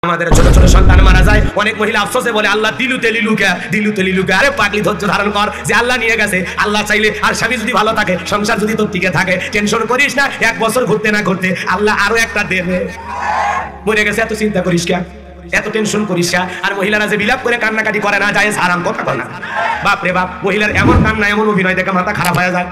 আমাদের ছোট ছোট সন্তান মারা যায়, অনেক মহিলা আফসোসে বলে আল্লাহ দিলুতে লিলুকা, দিলুতে লিলুকা। আরে পাগলি, ধৈর্য ধারণ কর, যে আল্লাহ নিয়ে গেছে। আল্লাহ চাইলে, আর স্বামী যদি ভালো থাকে, সংসার যদি তোর টিকে থাকে, টেনশন করিস না, 1 বছর ঘুরতে না ঘুরতে আল্লাহ আরো একটা দেবে। মরে গেছে এত চিন্তা করিস কেন, এত টেনশন করিস না। আর মহিলারা যে বিলাপ করে কান্নাকাটি করে না যায়, আরাম কথা কর না। বাপ রে বাপ, মহিলার এমন কান্না, এমন অভিনয় দেখে মাথা খারাপ হয়ে যায়।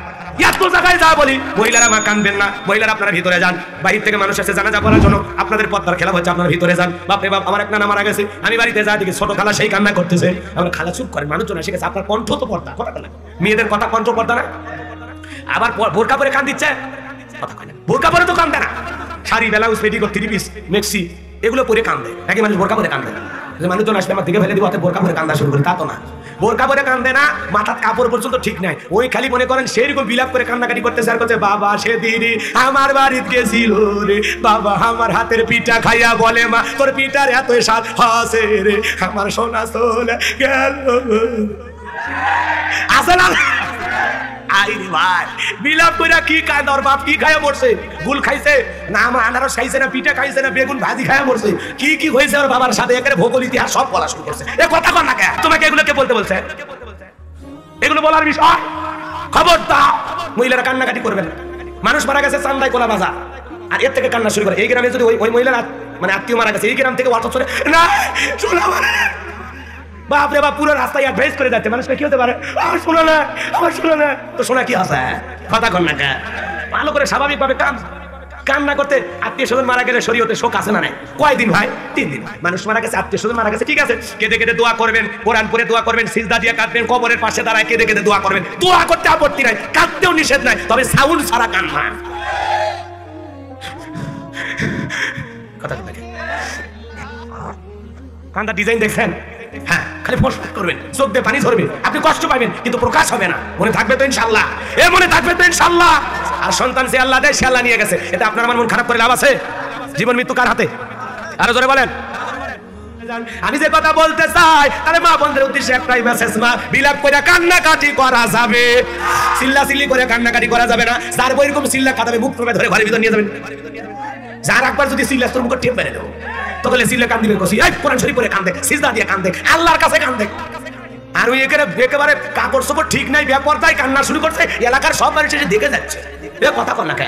এত জায়গায় যা বলি, মহিলারা মা কাঁদবেন না, মহিলারা আপনারা ভিতরে যান। বাহির থেকে মানুষ এসে জানাজা পড়ার জন্য, আপনাদের পদ্মার খেলা হচ্ছে, আপনারা ভিতরে যান। বাপ রে বাপ, আমার এক নানা মারা গেছে, আমি বাড়িতে যা দেখি ছোট খালা সেই কান্না করতেছে। আমার খালা চুপ করে, মানুষজন এসে গেছে, আপনার কণ্ঠ তো পর্দা, কথা না, মেয়েদের কথা কণ্ঠ পর্দা না। আবার বোরকা পরে কান দিচ্ছে, কথা কয় না, বোরকা পরে তো কান্দে না। Sari, blouse, petticoat, 3 piece, maxi এগুলো পরে কান্দে নাকি? মানুষ বোরকা পরে কান্দে না। মানুষজন আসলে আমার দিকে ফেলে দিব, বোরকা পরে কান্দা শুরু করে, তা তো না। বোরকা পরে কান্দে না, মাথার কাপড় পর্যন্ত ঠিক নাই, ওই খালি মনে করেন সেইরকম বিলাপ করে কান্নাকাটি করতেছে আর করছে, বাবা সেদিনই আমার বাড়িতে গেছিল রে, বাবা আমার হাতের পিঠা খাইয়া বলে মা তোর পিঠার এত স্বাদ হাসে রে, আমার সোনা চলে গেল। আসে না আইরে ভাই, বিলাপ কইরা কি খায়, তোর বাপ কি খাইয়া মরছে? গুল খাইছে না, আমার আনারস খাইছে না, পিঠা খাইছে না, বেগুন ভাজি খাইয়া মরছে? কি কি হয়েছে ওর বাবার সাথে, একেবারে ভূগোল ইতিহাস সব বলা শুরু করছে। এ কথা কর না কে? তোমাকে এগুলো কে বলতে বলছে? এগুলো বলার বিষয়? খবরদার, মহিলারা কান্নাকাটি করবেন না। মানুষ মারা গেছে চান্দাই কোলা বাজার, আর এর থেকে কান্না শুরু করে। এই গ্রামে যদি ওই মহিলার মানে আত্মীয় মারা গেছে, এই গ্রাম থেকে ওয়াটসঅ্যাপ চলে না, শোনা মানে বাপ রে বাপ, পুরো রাস্তায় অ্যাডভাইস করে যাচ্ছে। মানুষকে কি হতে পারে, আমার শোনা না, আমার শোনা না, তো শোনা কি আছে? কথা কর না কে? ভালো করে স্বাভাবিকভাবে কান্না করতে। আত্মীয় স্বজন মারা গেলে শরীয়তে শোক আছে না নাই? কয়দিন ভাই? 3 দিন। মানুষ মারা গেছে, আত্মীয় স্বজন মারা গেছে, ঠিক আছে, কেঁদে কেঁদে দোয়া করবেন, কোরআন পড়ে দোয়া করবেন, সিজদা দিয়ে কাঁদবেন, কবরের পাশে দাঁড়ায় কেঁদে কেঁদে দোয়া করবেন। দোয়া করতে আপত্তি নাই, কাঁদতেও নিষেধ নাই, তবে সাউন্ড ছাড়া কান্না। কথা বলে কান্দা ডিজাইন দেখছেন? হ্যাঁ, খালি ফোঁস করবেন, চোখ দিয়ে পানি ঝরবে, আপনি কষ্ট পাবেন, কিন্তু প্রকাশ হবে না। মনে থাকবে তো ইনশাআল্লাহ, মনে থাকবে তো ইনশাআল্লাহ। আর সন্তান যে আল্লাহ দেয়, সে আল্লাহ নিয়ে গেছে, এটা আপনার আমার মন খারাপ করে লাভ আছে? জীবন মৃত্যু কার হাতে? আরো জোরে বলেন। আমি যে কথা বলতে চাই, আরে মা বোনদের উদ্দেশ্যে একটাই মেসেজ, মা বিলাপ করে কান্নাকাটি করা যাবে, চিল্লা চিল্লি করে কান্নাকাটি করা যাবে না। যার এরকম চিল্লা কাঁদাবে, মুখ প্রবে ধরে ঘরের ভিতর নিয়ে যাবেন। যার একবার যদি চিল্লা তোর মুখে টেপ মেরে দেবো, তখন চিল্লা কান দিবেন, কষি কোরআন শরীফ পড়ে কান্দে, সিজদা দিয়ে কান্দে, আল্লাহর কাছে কান্দে। আর ওই একেবারে কাপড় চোপড় ঠিক নাই, বেপরদায় কান্না শুরু করছে, এলাকার সব মানুষ এসে দেখে যাচ্ছে। কথা কর না কে?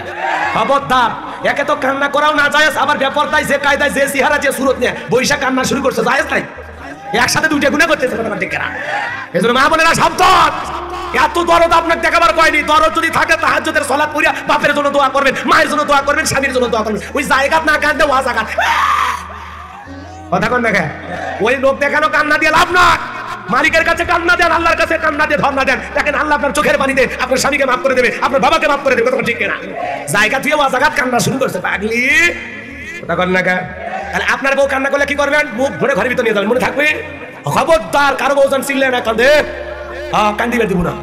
খবরদার, একে তো কান্না করাও না জায়েজ, আবার বেপরদায় যে কায়দায় যে চেহারা যে সুরত নিয়ে বৈশাখ কান্না শুরু করছে, জায়েজ নাই। একসাথে 2টা গুনাহ করতেছে, কথা ঠিক না? এজন্য মা বোনেরা সাবধান। এত দরদ আপনার দেখাবার কয়নি। দরদ যদি থাকে, তাহাজ্জুদের সালাত পড়িয়া বাপের জন্য দোয়া করবেন, মায়ের জন্য দোয়া করবেন, স্বামীর জন্য দোয়া করবেন। ওই জায়গা না কাঁদতে ওয়া জায়গা। কথা কন দেখে, ওই লোক দেখানো কান্না দিয়ে লাভ না। মালিকের কাছে কান্না দেন, আল্লাহর কাছে কান্না দিয়ে ধর্ণা দেন, দেখেন আল্লাহ আপনার চোখের পানিতে আপনার স্বামীকে মাফ করে দেবে, আপনার বাবাকে মাফ করে দেবে। কথা ঠিক না? জায়গা থেকে ওয়া জায়গা কান্না শুরু করছে পাগলি। কথা কন না কে? তাহলে আপনার বউ কান্না করলে কি করবেন? মুখ ধরে ঘরের ভিতর নিয়ে যাবেন, মনে থাকবে। খবরদার, কারো বউজন চিল্লে না কান্দে, কান্দিবে দিব না।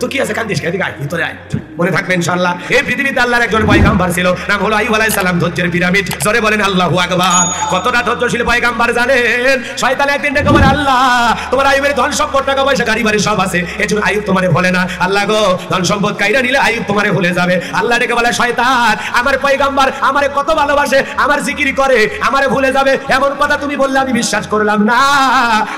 তো কি আছে, কান্দিস কে? এদিকে আয়, ভিতরে আয়, মনে থাকবে ইনশাআল্লাহ। এই পৃথিবীতে আল্লাহর একজন পয়গম্বর ছিল, নাম হলো আইয়ুব আলাইহিস সালাম, ধৈর্যের পিরামিড। জোরে বলেন আল্লাহু আকবার। কতটা ধৈর্যশীল পয়গম্বর জানেন? শয়তান একদিন ডেকে বলে, আল্লাহ তোমার আইয়ুবের ধন সম্পদ, টাকা পয়সা, গাড়ি বাড়ি সব আছে, এজন্য আইয়ুব তোমারে ভুলে না। আল্লাহ গো, ধন সম্পদ কাইরা নিলে আইয়ুব তোমারে ভুলে যাবে। আল্লাহ ডেকে বলে, শয়তান আমার পয়গম্বর আমারে কত ভালোবাসে, আমার জিকির করে, আমারে ভুলে যাবে এমন কথা তুমি বললে আমি বিশ্বাস করলাম না,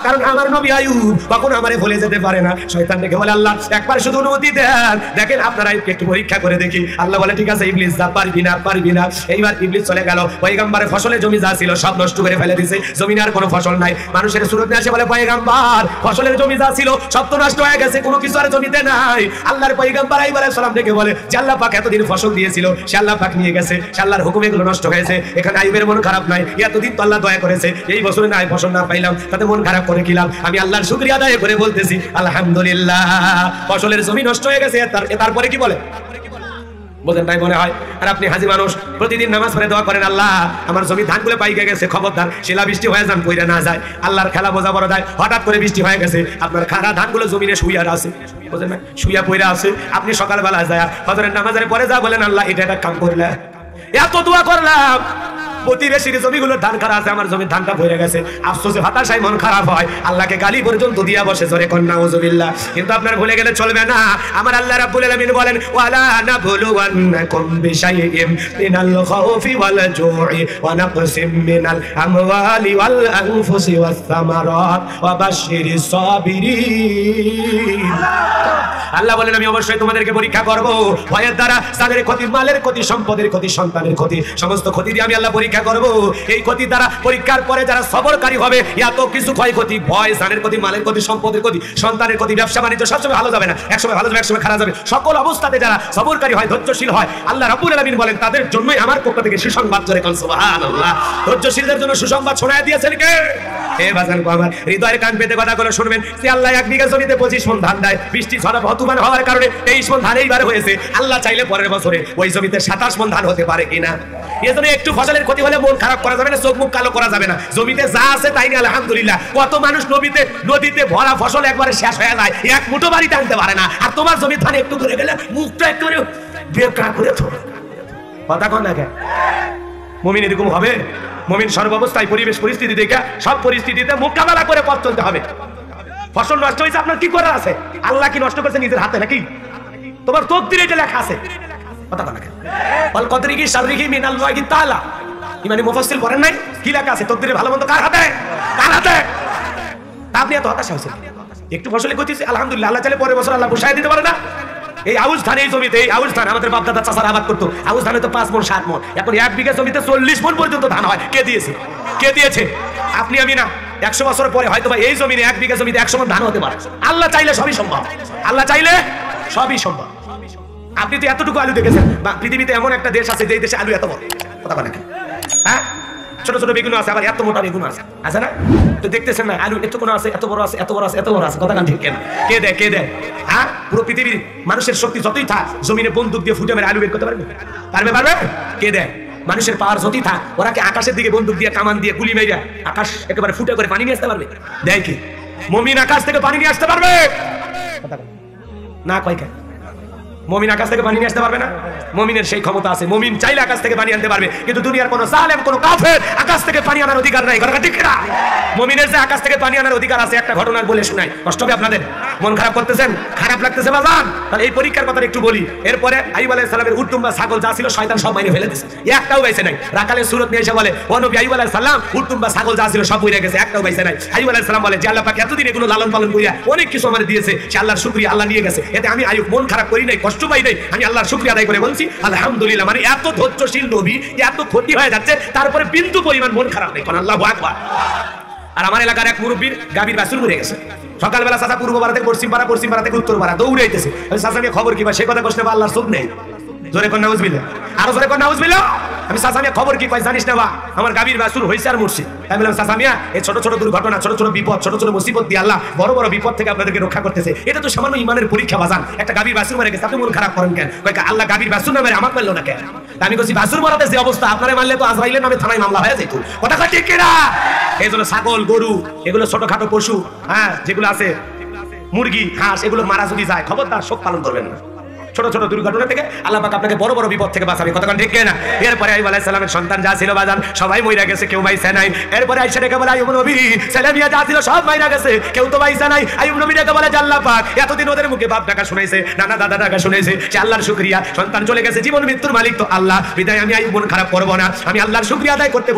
কারণ আমার নবী আইয়ুব কখনো আমারে ভুলে যেতে পারে না। শয়তান ডেকে বলে, আল্লাহ একবার শুধু অনুমতি দেন, দেখেন আপনার আইয়ুবকে একটু পরীক্ষা করে দেখি। আল্লাহ বলে, ঠিক আছে ইবলিস যা, পারবি না, পারবি না। এইবার ইবলিস চলে গেল, পয়গম্বরের ফসলের জমি যা ছিল সব নষ্ট করে ফেলে দিয়েছে, জমিনে আর কোনো ফসল নাই। মানুষের সুরত আসে বলে, পয়গম্বর ফসলের জমি যা ছিল সব তো নষ্ট হয়ে গেছে, কোনো কিছু আর জমিতে নাই। আল্লাহর পয়গম্বর আইয়ুব আলাইহিস সালাম ডেকে বলে, যে আল্লাহ পাক এতদিন ফসল দিয়েছিল, সে আল্লাহ পাক নিয়ে গেছে, সে আল্লাহর হুকুমে এগুলো নষ্ট হয়েছে। এখানে আইয়ুবের মন খারাপ নাই, এতদিন তো আল্লাহ দয়া করেছে, এই বছরে নাই ফসল না পাইলাম, তাতে মন খারাপ করে কিলাম। আমি আল্লাহর শুকরিয়া আদায় করে বলতেছি আলহামদুলিল্লাহ, ফসলের জমি নষ্ট হয়ে গেছে। তারপরে কি বলে বোঝেন নাই মনে হয়? আর আপনি হাজি মানুষ, প্রতিদিন নামাজ পড়ে দোয়া করেন, আল্লাহ আমার জমি ধানগুলো পাইকে গেছে, খবরদার শিলা বৃষ্টি হয়ে যান, পইরা না যায়। আল্লাহর খেলা বোঝা বড় দেয়, হঠাৎ করে বৃষ্টি হয়ে গেছে, আপনার খারা ধানগুলো জমিনে শুইয়া আছে, বোঝেন না? শুইয়া পইরা আছে। আপনি সকালবেলা যায় ফজরের নামাজের পরে যা বলেন, আল্লাহ এটা একটা কাম করলে, এত দোয়া করলাম, প্রতিবেশীর জমিগুলোর ধান খারাপ আছে, আমার জমির ধানটা ভরে গেছে, আফসোসে হতাশায় মন খারাপ হয়, আল্লাহকে গালি পর্যন্ত দিয়া বসে জোরে কোন নাউজুবিল্লাহ। কিন্তু আপনার ভুলে গেলে চলবে না, আমার আল্লাহ রাব্বুল আলামিন বলেন ওয়ালা নাবলুওয়ান্নাকুম বিশাইইম মিনাল খাউফি ওয়াল জুই ওয়া নাকসিম মিনাল আমওয়ালি ওয়াল আনফুসি ওয়াস সামারাত ওয়া বাশশিরিস সাবিরিন। আল্লাহ বলেন আমি অবশ্যই তোমাদেরকে পরীক্ষা করব, ভয়ের দ্বারা তাদের ক্ষতি, মালের ক্ষতি, সম্পদের ক্ষতি, সন্তানের ক্ষতি, সমস্ত ক্ষতি দিয়ে আমি আল্লাহ পরীক্ষা করব। এই ক্ষতি দ্বারা পরীক্ষার পরে যারা সবরকারী হবে, এত কিছু ক্ষয়ক্ষতি, ভয়, জানের ক্ষতি, মালের ক্ষতি, সম্পদের ক্ষতি, সন্তানের ক্ষতি, ব্যবসা বাণিজ্য সবসময় ভালো যাবে না, একসময় ভালো যাবে, একসময় খারাপ যাবে, সকল অবস্থাতে যারা সবরকারী হয়, ধৈর্যশীল হয়, আল্লাহ রাব্বুল আলামিন বলেন তাদের জন্যই আমার পক্ষ থেকে সুসংবাদ, জোরে কোন সুবহানাল্লাহ। ধৈর্যশীলদের জন্য সুসংবাদ শোনায় দিয়েছেন কে? হে বাজান গো আমার, হৃদয়ের কান পেতে কথাগুলো শুনবেন। যে আল্লাহ 1 বিঘা জমিতে 25 মণ ধান দেয়, বৃষ্টি ঝড় তুফান হওয়ার কারণে 23 মণ ধান এইবার হয়েছে, আল্লাহ চাইলে পরের বছরে ওই জমিতে 27 মণ ধান হতে পারে কিনা। এজন্য একটু ফসলের ক্ষতি হলে মন খারাপ করা যাবে না, চোখ মুখ কালো করা যাবে না, জমিতে যা আছে তাই নিয়ে আলহামদুলিল্লাহ। কত মানুষ নদীতে ভরা ফসল একবারে শেষ হয়ে যায়, এক মুঠো বাড়িতে আনতে পারে না, আর তোমার জমির ধান একটু ধরে গেলে মুখটা একটু বেকা করে ধরে কথা কন না কেন? মুমিন এরকম হবে? মুমিন সর্বাবস্থায় পরিবেশ পরিস্থিতি দেখে সব পরিস্থিতিতে মোকাবেলা করে পথ চলতে হবে। ফসল নষ্ট হয়েছে, আপনার কি করার আছে? আল্লাহ কি নষ্ট করেছে নিজের হাতে নাকি? তোমার তকদিরে এটা লেখা আছে, কথা কন না কেন? ওয়াল কদরিহি শাররিহি মিনাল্লাহি তাআলা, ইমানি মুফাসসির পড়েন নাই? কি লেখা আছে? তকদিরে ভালো মন্দ কার হাতে? কার হাতে? আপনি এত হতাশা হয়েছেন, একটু ফসলে করতেছে আলহামদুলিল্লাহ, আল্লাহ চাইলে পরের বছর আল্লাহ বসায় দিতে পারে না। এই আউশ ধান, এই জমিতে এই আউশ ধান আমাদের বাপ দাদা চাচারা আবাদ করতো, আউশ ধানে তো 5 মণ 7 মণ, এখন 1 বিঘা জমিতে 40 মণ পর্যন্ত ধান হয়। কে দিয়েছে? কে দিয়েছে? আপনি আমি না। 100 বছর পরে হয়তো এই জমিনে 1 বিঘা জমিতে 100 মণ ধান হতে পারে। আল্লাহ চাইলে সবই সম্ভব, আল্লাহ চাইলে সবই সম্ভব। আপনি তো এতটুকু আলু দেখেছেন, পৃথিবীতে এমন একটা দেশ আছে যেই দেশে আলু এত বড়, কথা বলেন না? হ্যাঁ, ছোট ছোট বেগুন আছে, আবার এত মোটা বেগুন আছে, আছে না? তো দেখতেছেন না আলু এত কোন আছে, এত বড় আছে, এত বড় আছে, এত বড় আছে, কথা ঠিক কেন? কে দেয়? কে দেয়? হ্যাঁ, পুরো পৃথিবীর মানুষের শক্তি যতই থাক, জমিনে বন্দুক দিয়ে ফুটে মেরে আলু বের করতে পারবে? পারবে? পারবে? কে দেয়? মানুষের পাওয়ার যতই থাক, ওরা কি আকাশের দিকে বন্দুক দিয়ে, কামান দিয়ে, গুলি মেরে আকাশ একেবারে ফুটে করে পানি নিয়ে আসতে পারবে? দেয় কি? মুমিন আকাশ থেকে পানি নিয়ে আসতে পারবে না? কয় কেন? মুমিন আকাশ থেকে পানি নিয়ে আসতে পারবে না? মুমিনের সেই ক্ষমতা আছে, মুমিন চাইলে আকাশ থেকে পানি আনতে পারবে, কিন্তু দুনিয়ার কোন জালেম, কোন কাফের আকাশ থেকে পানি আনার অধিকার নাই। কথা ঠিক না? মুমিনের যে আকাশ থেকে পানি আনার অধিকার আছে, একটা ঘটনা বলে শোনাই, কষ্ট হবে আপনাদের? মন খারাপ করতেছেন? খারাপ লাগতেছে বাজান? তাহলে এই পরীক্ষার কথা একটু বলি। এরপরে আইয়ুব আলাইহিস সালামের উটদুম্বা ছাগল যা ছিল শয়তান সব মাইরে ফেলে দিয়েছে, একটাও বাইছে নাই। রাকালের সূরত নিয়ে এসে বলে ও নবী আইয়ুব আলাইহিস সালাম, উটদুম্বা ছাগল যা ছিল সব মরে গেছে, একটাও বাইছে নাই। আইয়ুব আলাইহিস সালাম বলে যে আল্লাহ পাক এতদিন এগুলো লালন পালন করিয়া অনেক কিছু আমাদের দিয়েছে, সে আল্লাহর শুকরিয়া, আল্লাহ নিয়ে গেছে, এতে আমি আইয়ুব মন খারাপ করি নাই, কষ্ট পাই নাই, আমি আল্লাহর শুকরিয়া আদায় করে বলছি আলহামদুলিল্লাহ। মানে এত ধৈর্যশীল নবী, এত ক্ষতি হয়ে যাচ্ছে, তারপরে বিন্দু পরিমাণ মন খারাপ নেই। কোন আল্লাহু আকবার। আর আমার এলাকার এক মুরব্বির গাভীর বাছুর মরে গেছে, সকালবেলা চাচা পূর্ব পাড়া থেকে পশ্চিম পাড়া থেকে উত্তর পাড়া দৌড়াইতেছে, চাচা নিয়ে খবর কি ভাই? সে কথা কষ্ট না, আল্লাহর চোখ নেই। জোরে কোন নাউজুবিল্লাহ, আরো জোরে কোন নাউজুবিল্লাহ। আমি চাচা নিয়ে খবর কি কই জানিস না বা? আমার গাভীর বাছুর হইছে আর মরছে। আমি বললাম চাচা মিয়া, এই ছোট ছোট দুর্ঘটনা, ছোট ছোট বিপদ, ছোট ছোট মুসিবত দিয়ে আল্লাহ বড় বড় বিপদ থেকে আপনাদেরকে রক্ষা করতেছে, এটা তো সামান্য ইমানের পরীক্ষা বাজান। একটা গাভীর বাছুর মরে গেছে, আপনি মন খারাপ করেন কেন? কয় আল্লাহ গাভীর বাছুর না মেরে আমাকে মারলো না কেন? আমি বলছি বাছুর মারাতে যে অবস্থা, আপনারা মারলে তো আজরাইলের নামে থানায় মামলা হয়ে যেত, কথা ঠিক কিনা? এই জন্য ছাগল, গরু, এগুলো ছোটখাটো পশু, হ্যাঁ যেগুলো আছে, মুরগি, হাঁস, এগুলো মারা যদি যায় খবরদার শোক পালন করবেন না। ছোট ছোট দুর্ঘটনা থেকে আল্লাহ পাক আপনাকে বড় বড় বিপদ থেকে বাঁচাবে, কথা ঠিক না? এরপরে আইয়ুব আলাইহিস সালামের সন্তান যা ছিল বাজান সবাই মইরা গেছে, কেউ বাইসা নাই। এরপরে আয়েশা ডেকে বলে আইয়ুব নবী ছেলে মেয়ে যা ছিল সব মাইরা গেছে, কেউ তো বাইসা নাই। আইয়ুব নবী ডেকে বলে আল্লাহ পাক এতদিন ওদের মুখে বাপ ডাকা শুনাইছে, নানা দাদা ডাকা শুনাইছে, সে আল্লাহর শুকরিয়া, সন্তান চলে গেছে, জীবন মৃত্যুর মালিক তো আল্লাহ, বিদায় আমি আইয়ুব মন খারাপ করব না, আমি আল্লাহর শুকরিয়া আদায় করতে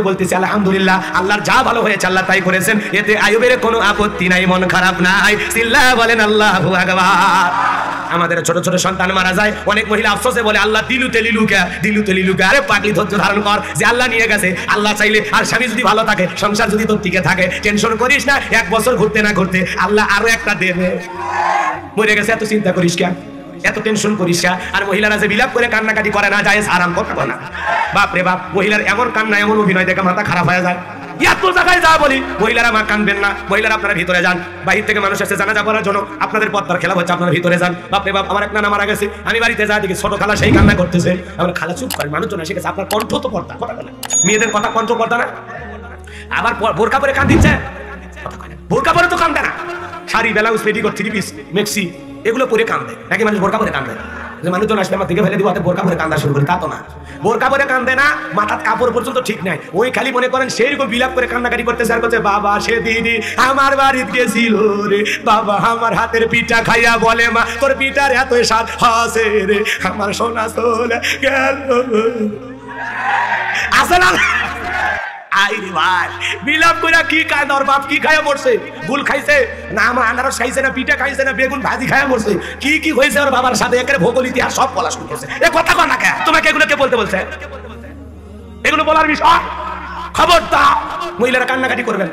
বলতেছি আলহামদুলিল্লাহ, আল্লাহর যা ভালো হয়েছে আল্লাহ তাই করেছেন, এতে আইয়ুবের কোনো আপত্তি নাই, মন খারাপ নাই। সিল্লাহ বলেন আল্লাহু আকবার। আমাদের ছোট ছোট সন্তান মারা যায়, অনেক মহিলা আফসোসে বলে আল্লাহ দিলুতে লিলুকা। আরে পাগলি, ধৈর্য ধারণ কর, যে আল্লাহ নিয়ে গেছে, আল্লাহ চাইলে, আর স্বামী যদি ভালো থাকে, সংসার যদি তোর টিকে থাকে, টেনশন করিস না, 1 বছর ঘুরতে না ঘুরতে আল্লাহ আরো একটা দেবে। মরে গেছে এত চিন্তা করিস কেন? এত টেনশন করিস না। আর মহিলারা যে বিলাপ করে কান্নাকাটি করে না যায়, আরাম করতে না। বাপ রে বাপ, মহিলার এমন কান্না, এমন অভিনয় দেখে মাথা খারাপ হয়ে যায়। এত জায়গায় যা বলি, মহিলারা মা কানবেন না, মহিলারা আপনারা ভিতরে যান, বাহির থেকে মানুষ এসে জানাজা পড়ার জন্য, আপনাদের পদ্মার খেলা হচ্ছে, আপনারা ভিতরে যান। বাপরে বাপ, আমার এক নানা মারা গেছে, আমি বাড়িতে যা দেখি ছোট খালা সেই কান্না করতেছে, আমার খালা চুপ করে, মানুষজন এসে গেছে, আপনার কণ্ঠ তো পর্দা, কথা বলে মেয়েদের কথা কণ্ঠ পর্দা না, আবার বোরকা পরে কান দিচ্ছে, বোরকা পরে তো কান্দে না, sari, blouse, petticoat, three piece, maxi এগুলো পরে কান্দে নাকি? মানুষ বোরকা পরে কান্দে? যে মানুষজন আসলে আমার দিকে ফেলে দিব, বোরকা পরে কান্দা শুরু করে, তা তো না। বোরকা পরে কান্দে না, মাথার কাপড় পর্যন্ত ঠিক নাই, ওই খালি মনে করেন সেইরকম বিলাপ করে কান্নাকাটি করতেছে আর করছে, বাবা সেদিনই আমার বাড়িতে গেছিল রে বাবা, আমার হাতের পিঠা খাইয়া বলে মা তোর পিঠার এত স্বাদ হাসে রে, আমার সোনা চলে গেল। আসে না আইরে ভাই, বিলাপ কইরা কি খায়, নর বাপ কি খায় মরছে? গুল খাইছে না, আমার আনারস খাইছে না, পিঠা খাইছে না, বেগুন ভাজি খায় মরছে? কি কি হয়েছে ওর বাবার সাথে একেবারে ভূগোল ইতিহাস সব বলা শুরু করছে। এ কথা কয় না কে? তোমাকে এগুলো কে বলতে বলছে? এগুলো বলার বিষয়? খবরদার মহিলারা কান্নাকাটি করবেন।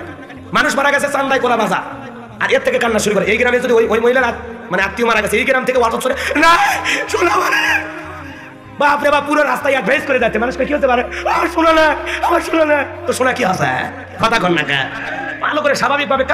মানুষ মারা গেছে চান্দাই কোলা বাজার, আর এর থেকে কান্না শুরু করে। এই গ্রামে যদি ওই মহিলার মানে আত্মীয় মারা গেছে, এই গ্রাম থেকে ওয়াটসঅ্যাপ করে না শোনা মানে বাপরে বাপ, পুরো রাস্তায় অ্যাডভাইস করে যাচ্ছে মানুষকে। কি হতে পারে? আমার শোনা না, আমার শোনা না, তো শোনা কি আছে? কথা কন না কে? ভালো করে স্বাভাবিকভাবে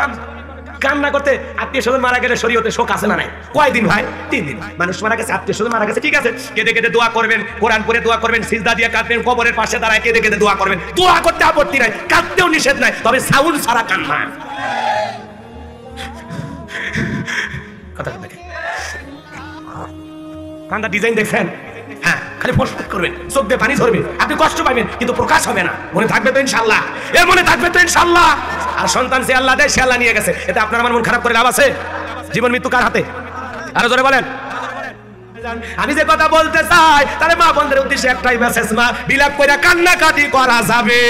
কান্না করতে। আত্মীয় স্বজন মারা গেলে শরীয়তে শোক আছে না নাই? কয়দিন ভাই? 3 দিন। মানুষ মারা গেছে, আত্মীয় স্বজন মারা গেছে, ঠিক আছে, কেঁদে কেঁদে দোয়া করবেন, কোরআন পড়ে দোয়া করবেন, সিজদা দিয়ে কাঁদবেন, কবরের পাশে দাঁড়ায় কেঁদে কেঁদে দোয়া করবেন। দোয়া করতে আপত্তি নাই, কাঁদতেও নিষেধ নাই, তবে সাউন্ড ছাড়া কান্না। কথা দেখে কান্দা ডিজাইন দেখছেন? হ্যাঁ, খালি ফসফস করবেন, চোখ দিয়ে পানি ঝরবে, আপনি কষ্ট পাবেন কিন্তু প্রকাশ হবে না। মনে থাকবে তো ইনশাআল্লাহ? এর মনে থাকবে তো ইনশাআল্লাহ? আর সন্তান সে আল্লাহ দেয়, সে আল্লাহ নিয়ে গেছে, এতে আপনার আমার মন খারাপ করে লাভ আছে? জীবন মৃত্যু কার হাতে? আরো জোরে বলেন। আমি যে কথা বলতে চাই, তাহলে মা বোনদের উদ্দেশ্যে একটাই মেসেজ, মা বিলাপ করে কান্নাকাটি করা যাবে,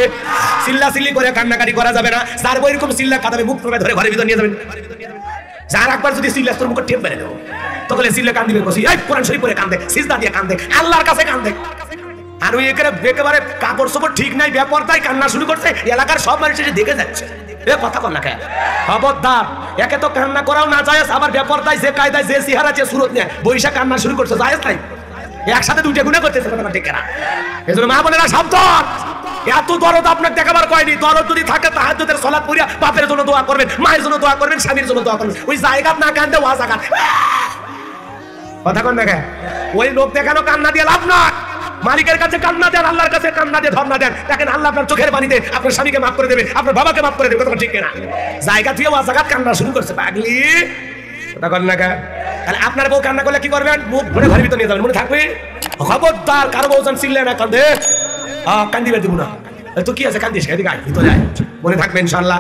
চিল্লা চিল্লি করে কান্নাকাটি করা যাবে না। যার এরকম চিল্লা কাঁদাবে, মুখ প্রবে ধরে ঘরের ভিতর নিয়ে যাবেন। যার একবার যদি চিল্লা তোর মুখে টেপ মেরে দেবো, তখন চিল্লা কান্দিবে, কষি এই কোরআন শরীফ পড়ে কান্দে, সিজদা দিয়ে কান্দে, আল্লাহর কাছে কান্দে। আর ওই একেবারে কাপড় চোপড় ঠিক নাই, বেপরদায় কান্না শুরু করছে, এলাকার সব মানুষ এসে দেখে যাচ্ছে। এ কথা কন না কে? খবরদার, একে তো কান্না করাও না জায়েজ, আবার বেপরদায় যে কায়দায় যে চেহারা যে সুরত নিয়ে বৈশা কান্না শুরু করছে, জায়েজ নাই। একসাথে দুইটা গুনাহ করতেছে, কথা ঠিক না? এজন্য মা বোনেরা সাবধান। এত দরদ আপনাকে দেখাবার কয়নি। দরদ যদি থাকে তাহাজ্জুদের সালাত পড়িয়া বাপের জন্য দোয়া করবেন, মায়ের জন্য দোয়া করবেন, স্বামীর জন্য দোয়া করবেন। ওই জায়গা না কান্দে ওয়া জায়গা। কথা কন দেখে, ওই লোক দেখানো কান্না দিয়ে লাভ না। মালিকের কাছে কান্না দেন, আল্লাহর কাছে কান্না দিয়ে ধর্ণা দেন, দেখেন আল্লাহ আপনার চোখের পানিতে আপনার স্বামীকে মাফ করে দেবে, আপনার বাবাকে মাফ করে দেবে। কথা ঠিক না? জায়গা দিয়ে ওয়া জায়গা কান্না শুরু করছে পাগলি। কথা কন না কে? তাহলে আপনার বউ কান্না করলে কি করবেন? মুখ ধরে ঘরের ভিতর নিয়ে যাবেন, মনে থাকবে? খবরদার, কারো বউজন চিল্লে না কান্দে, কান্দিবে দিব না। তো কি আছে, কান্দিস, এদিকে আয়, ভিতরে আয়, মনে থাকবে ইনশাআল্লাহ।